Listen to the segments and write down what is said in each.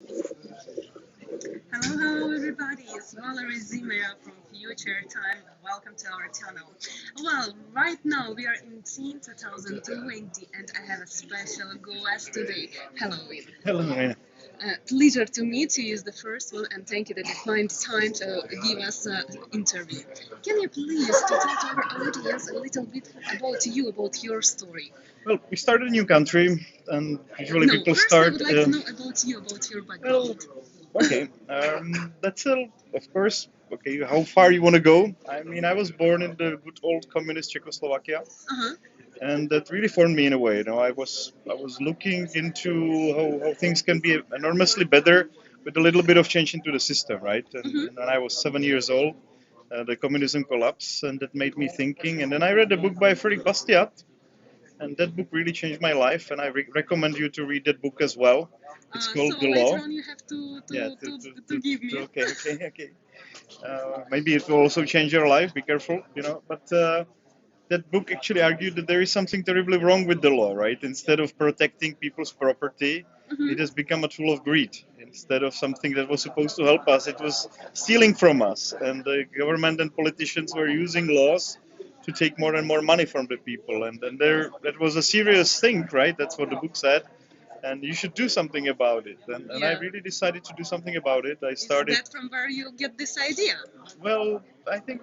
Hello, hello, everybody. It's Valerie Zimmer from Future Time. Welcome to our channel. Well, right now we are in Team 2020, and I have a special guest today. Hello, Win. Hello, Marina. Pleasure to meet you is the first one, and thank you that you find time to give us an interview. Can you please to tell to our audience a little bit about you, about your story? Well, we started a new country, and usually No, people first I start. would like to know about you, about your Well, background. okay, that's of course. Okay, how far you want to go? I mean, I was born in the good old communist Czechoslovakia, Uh-huh. and that really formed me in a way. I was looking into how things can be enormously better with a little bit of change into the system, right? Mm-hmm. And when I was 7 years old, the communism collapsed, and that made me thinking. And then I read a book by Friedrich Bastiat, and that book really changed my life, and I recommend you to read that book as well. It's So called The later Law. on, you have to Yeah, to, to, to give me. okay, okay, okay. Maybe it will also change your life. Be careful, But that book actually argued that there is something terribly wrong with the law, right? Instead of protecting people's property, it has Hmm. become a tool of greed. Instead of something that was supposed to help us, it was stealing from us. And the government and politicians were using laws to take more and more money from the people. And that was a serious thing, right? That's what the book said. And you should do something about it. And I Yeah. really decided to do something about it. I Is started, that from where you get this idea? well, I think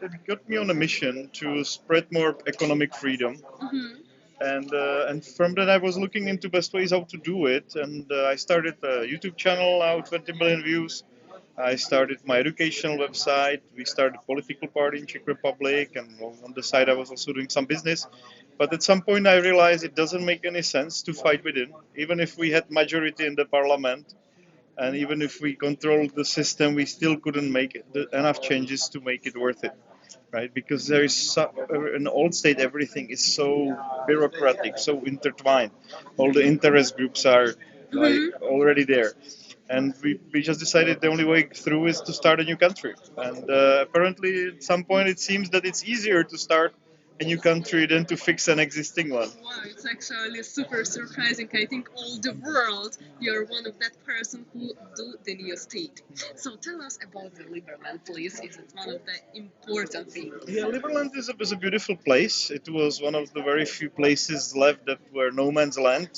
it got me on a mission to spread more economic freedom, Hmm. and from that I was looking into best ways how to do it, and I started a YouTube channel now 20 million views. I started my educational website. We started a political party in Czech Republic, and on the side I was also doing some business. But at some point I realized it doesn't make any sense to fight within, even if we had majority in the parliament. And even if we controlled the system, we still couldn't make enough changes to make it worth it, right? Because there is in old state everything is so bureaucratic, so intertwined. All the interest groups are like Hmm. already there, and we just decided the only way through is to start a new country. And apparently, at some point, it seems that it's easier to start a new country than to fix an existing one. Wow, it's actually super surprising. I think all the world, you're one of that person who do the new state. So tell us about the Liberland, please. Is it one of the important things? Yeah, Liberland is a beautiful place. It was one of the very few places left that were no man's land.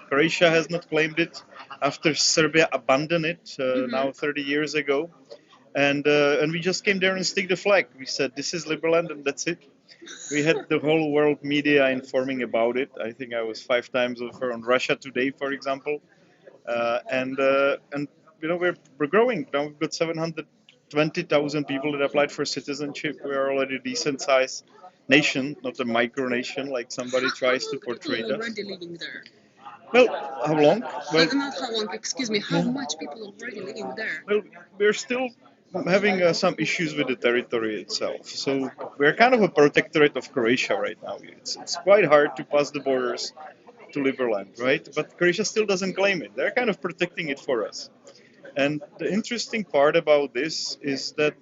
Croatia has not claimed it after Serbia abandoned it Hmm. now 30 years ago. And we just came there and stick the flag. We said this is Liberland and that's it. We had the whole world media informing about it. I think I was 5 times over on Russia Today, for example. And we're growing. Now we've got 720,000 people that applied for citizenship. We are already a decent sized nation, not a micronation like somebody How tries to long portray people it as. already living there? Well, how long? Well, Not how long, excuse me, how yeah. much people already living there? Well, we're still having some issues with the territory itself. So we're kind of a protectorate of Croatia right now. It's quite hard to pass the borders to Liberland, right? But Croatia still doesn't claim it. They're kind of protecting it for us. And the interesting part about this is that,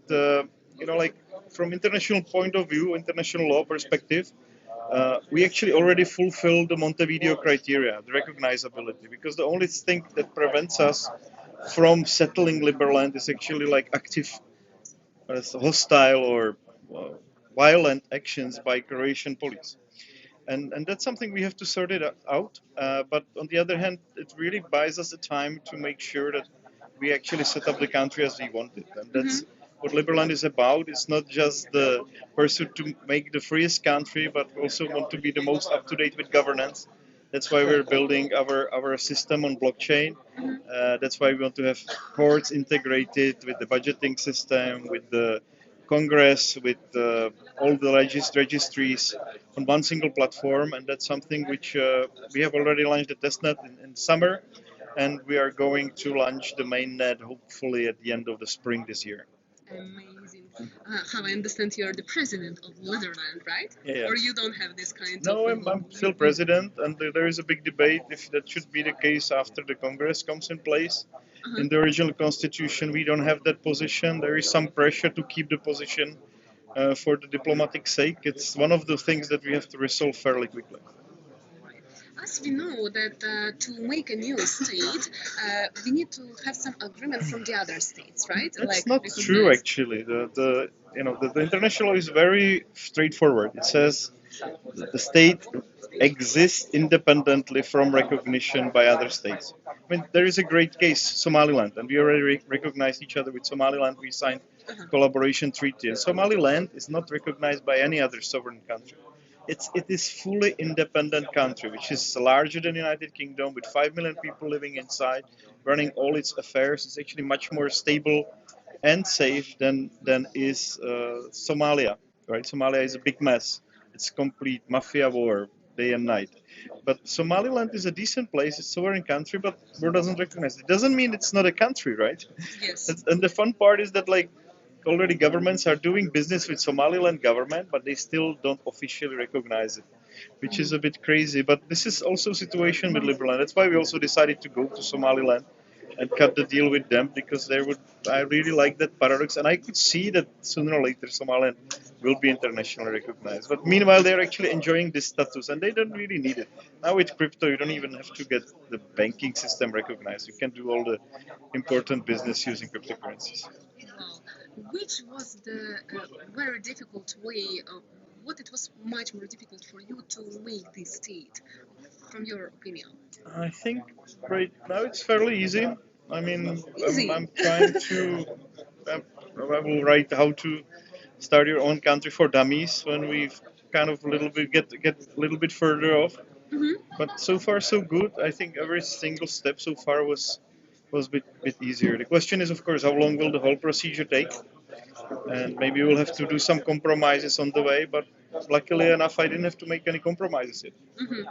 like from international point of view, international law perspective, we actually already fulfill the Montevideo criteria, the recognizability, because the only thing that prevents us from settling Liberland is actually like active hostile or uh, violent actions by Croatian police. And that's something we have to sort it out. But on the other hand, it really buys us the time to make sure that we actually set up the country as we want it. And Hmm. that's what Liberland is about. It's not just the pursuit to make the freest country, but we also want to be the most up to date with governance. That's why we're building our system on blockchain. That's why we want to have courts integrated with the budgeting system, with the Congress, with all the registries on one single platform, and that's something which we have already launched the testnet in summer, and we are going to launch the mainnet hopefully at the end of the spring this year. Amazing. How I understand you're the president of Netherlands, right? Yeah, yeah. Or you don't have this kind of. No, I'm still president, and there is a big debate if that should be the case after the Congress comes in place. Uh-huh. In the original constitution, we don't have that position. There is some pressure to keep the position for the diplomatic sake. It's one of the things that we have to resolve fairly quickly. Right. as we know that to make a new state, we need to have some agreement from the other states, right? That's Like not true, recognize. actually. The international law is very straightforward. It says that the state exists independently from recognition by other states. I mean, there is a great case, Somaliland, and we already recognized each other with Somaliland. We signed Uh-huh. collaboration treaty, and Somaliland is not recognized by any other sovereign country. It is fully independent country, which is larger than the United Kingdom, with 5 million people living inside, running all its affairs. It's actually much more stable and safe than is Somalia. Right? Somalia is a big mess. It's complete mafia war day and night. But Somaliland is a decent place. It's a sovereign country, but world doesn't recognize it. It doesn't mean it's not a country, right? Yes. And the fun part is that like already governments are doing business with Somaliland government, but they still don't officially recognize it, which is a bit crazy. But this is also a situation with Liberland. That's why we also decided to go to Somaliland and cut the deal with them because they would. I really like that paradox, and I could see that sooner or later Somaliland will be internationally recognized. But meanwhile, they're actually enjoying this status, and they don't really need it. Now with crypto, you don't even have to get the banking system recognized. You can do all the important business using cryptocurrencies. Wow. Which was the very difficult way? What it was much more difficult for you to make this state, from your opinion? I think right now it's fairly easy. I mean, I'm Easy. trying to. Um, I will write how to start your own country for dummies when we've kind of a little bit get a little bit further off. Hmm. But so far so good. I think every single step so far was a bit easier. The question is, of course, how long will the whole procedure take? And maybe we'll have to do some compromises on the way. But luckily enough, I didn't have to make any compromises yet. Hmm.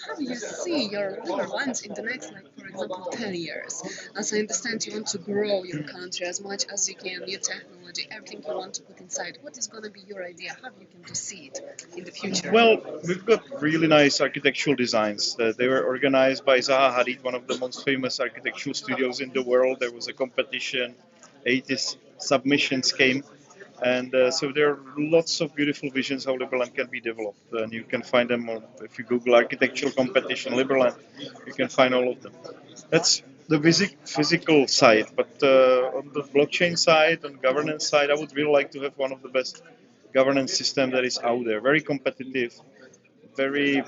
How do you see your Netherlands in the next, like, for example, 10 years? As I understand, you want to grow your country as much as you can, new technology, everything you want to put inside. What is going to be your idea? How you can see it in the future? Well, we've got really nice architectural designs. They were organized by Zaha Hadid, one of the most famous architectural studios in the world. There was a competition, 80 submissions came, and so there are lots of beautiful visions how Liberland can be developed. And you can find them if you Google architectural competition Liberland, you can find all of them. That's the physical side, but on the blockchain side, on governance side, I would really like to have one of the best governance system that is out there. Very competitive, very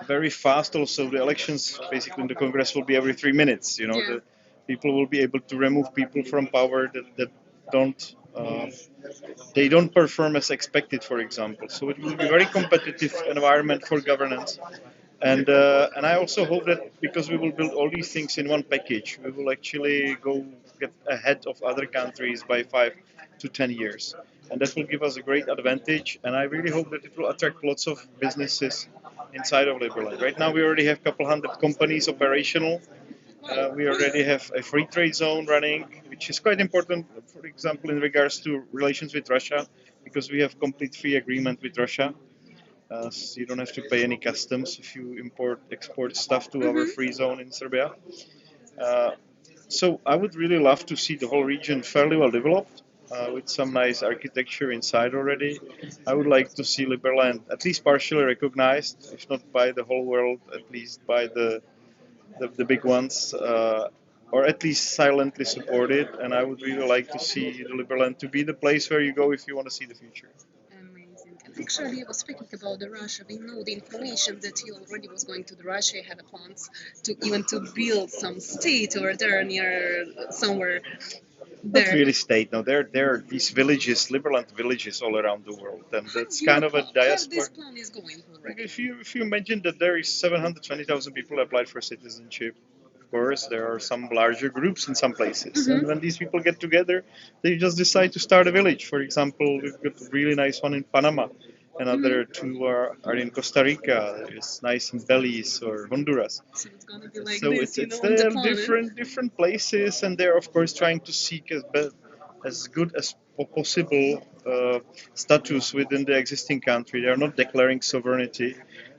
very fast. Also, the elections basically in the Congress will be every 3 minutes. Yeah. The people will be able to remove people from power that don't. They don't perform as expected, for example. So it will be a very competitive environment for governance. And I also hope that because we will build all these things in one package, we will actually go get ahead of other countries by 5 to 10 years, and that will give us a great advantage. And I really hope that it will attract lots of businesses inside of Liberland. Right now, we already have a couple hundred companies operational. We already have a free trade zone running, which is quite important, for example, in regards to relations with Russia, because we have complete free agreement with Russia. So you don't have to pay any customs if you export stuff to our Hmm. free zone in Serbia. Uh, so I would really love to see the whole region fairly well developed, with some nice architecture inside already. I would like to see Liberland at least partially recognized, if not by the whole world, at least by the big ones, or at least silently supported. And I would really like to see the Liberland to be the place where you go if you want to see the future. Amazing. And actually, I was speaking about the Russia. We know the information that he already was going to the Russia. He had plans to even to build some state over there near somewhere Not there. really state. No, there are these villages, Liberland villages all around the world, and that's Your kind of a how this diaspora. plan is going Like, already? if you imagine that there is 720,000 people applied for citizenship, of course there are some larger groups in some places, and Hmm. when these people get together, they just decide to start a village. For example, we've got a really nice one in Panama. Hmm. Another two are in Costa Rica. There's nice in Belize or Honduras. So it's gonna be like So this, it's on the they're planet. different places, and they're of course trying to seek as good as possible status within the existing country. They are not declaring sovereignty,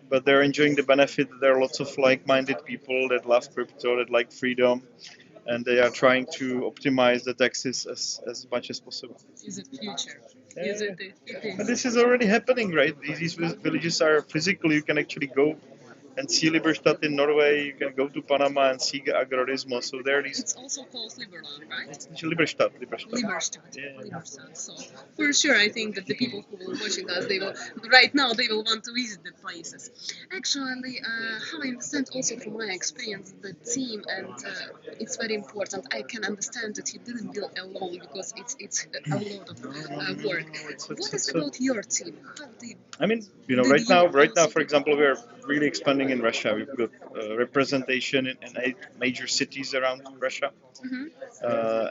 but they're enjoying the benefit that there are lots of like-minded people that love crypto, that like freedom, and they are trying to optimize the taxes as much as possible. Is it future? Is Yeah. it? It But is. this is already happening, right? These villages are physical. You can actually go and see Liberstad in Norway. You can go to Panama and see agrorismo. So there are these. It's also called Liberland, right? Liberstad, Liberstad. Liberstad. Yeah. Liberstad. So for sure, I think that the people who will watching us, they will right now they will want to visit the places. Actually, how I understand also from my experience, the team and it's very important. I can understand that you didn't build alone because it's a lot of work. What is about your team? How did I mean, did right now, also for example, we are really expanding in Russia. We've got representation in 8 major cities around Russia, Mhm.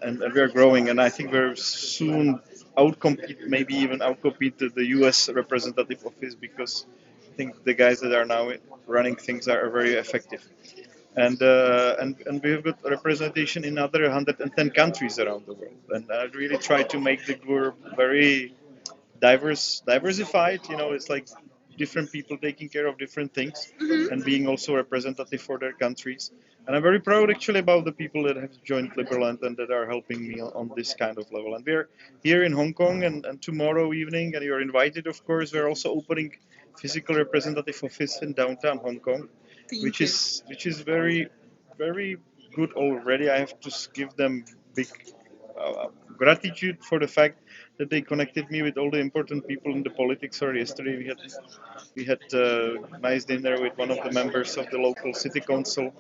and we are growing. And I think we're soon outcompete, maybe even outcompete the U.S. representative office because I think the guys that are now running things are very effective. And we've got representation in other 110 countries around the world. And I really try to make the group very diversified. It's like different people taking care of different things Mhm. and being also representative for their countries. And I'm very proud actually about the people that have joined Liberland and that are helping me on this kind of level. And we're here in Hong Kong, and tomorrow evening, and you're invited, of course. We're also opening physical representative office in downtown Hong Kong, Thank which you. is very very good already. I have to give them big gratitude for the fact that they connected me with all the important people in the politics. Or yesterday we had a nice dinner with one of the members of the local city council,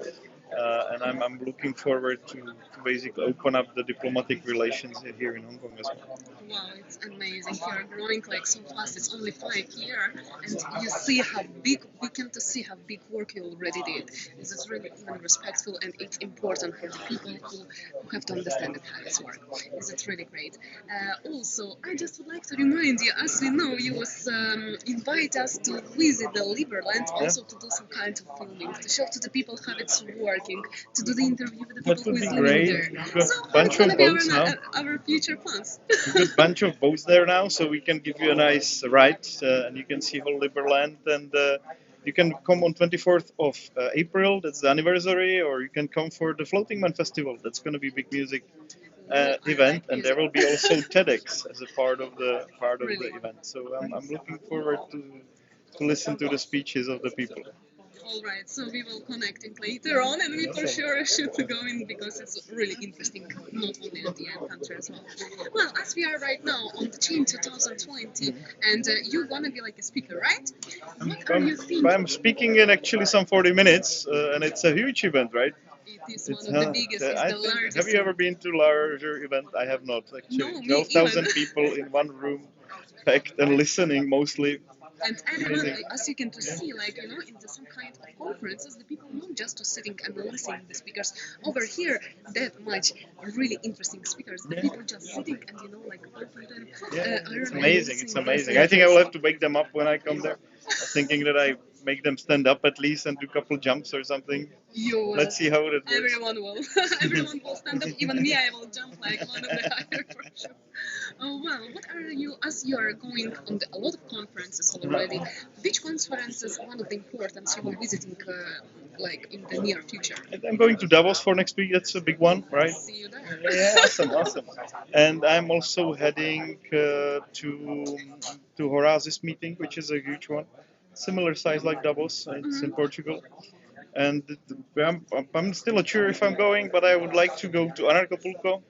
and I'm looking forward to basically open up the diplomatic relations here in Hong Kong as well. Wow, it's amazing. You are growing like so fast. It's only 5 years, and you see how big we can to see how big work you already did. This is really even respectful, and it's important for the people who have to understand it how it's work. This is really great. Also, I just would like to remind you, as we know, you was invite us to visit the Liberland, Yeah, also to do some kind of filming, to show to the people how it's working, to do the interview with the that people would who be is living great. there. We've got So a how it's bunch gonna of be our boats now. our future plans? A good bunch of boats there now, so we can give you a nice ride, and you can see whole Liberland. And you can come on 24th of April. That's the anniversary, or you can come for the Floating Man Festival. That's going to be a big music Oh, I event, like and there music. will be also TEDx as a part of the Really. event. So I'm looking forward to listen to the speeches of the people. All right, so we will connecting later on, and we for Awesome. sure should go in because it's really interesting, not only at the end country as well. Well, as we are right now on the team 2020, and you're gonna be like a speaker, right? What are I'm, you thinking? I'm speaking in actually some 40 minutes, and it's a huge event, right? It is It's one of the biggest, it's I the think. Have largest. you ever been to larger event? I have not actually. No, me even. 12,000 people in one room, packed and listening mostly. And everyone, Amazing. as you can to see, like in some kind of conferences, the people not just to sitting and listening the speakers. Over here, that much really interesting speakers. The Yeah. people just sitting and like open them, Yeah, I it's don't know, amazing. It's listening amazing. I think I presentations. will have to wake them up when I come there. I'm thinking that I make them stand up at least and do a couple jumps or something. You will. Let's see how that works. Everyone will. Everyone will stand up. Even me, I will jump like one of the higher for sure. Oh well, what are you as you are going on a lot of conferences already? Which conferences one of the important you will visiting like in the near future? And I'm going to Davos for next week. That's a big one, right? See you there. Yeah, awesome, awesome. And I'm also heading to Horazes meeting, which is a huge one, similar size like Davos. It's in Mhm. Portugal. And I'm still not sure if I'm going, but I would like to go to Anarchapulco,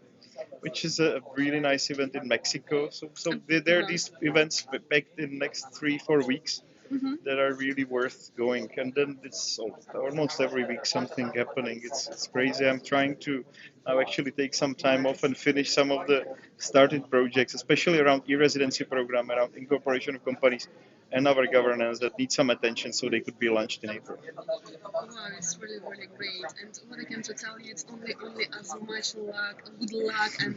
which is a really nice event in Mexico. So there are Uh-huh. these events packed in next 3-4 weeks Mhm. that are really worth going. And then it's almost every week something happening. It's crazy. I'm trying to now actually take some time off and finish some of the started projects, especially around e-residency program, around incorporation of companies and our governance that need some attention so they could be launched in April. Wow, it's really, really great. And what I can to tell you, it's only as much luck, good luck, and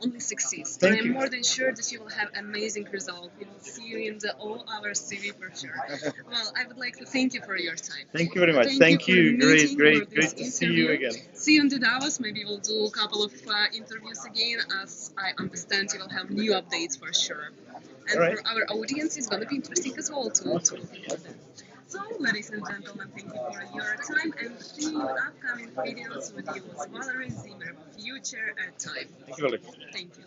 only success. I Thank am you. more than sure that you will have amazing result. We will see you in the all our CV for sure. Well, I would like to thank you for your time. Thank you very much. Thank you Thank for you. Great, meeting for great, this great to see you interview. again. See you in the Davos. Maybe we'll do a couple of interviews again. As I understand, you will have new updates for sure. All And right. for our audience, it's going to be interesting as well to Awesome. look into them. So, ladies and gentlemen, thank you for your time and see you in upcoming videos with you, Valerie Zimmer, Future at Time. Thank you, Valerie. Thank you.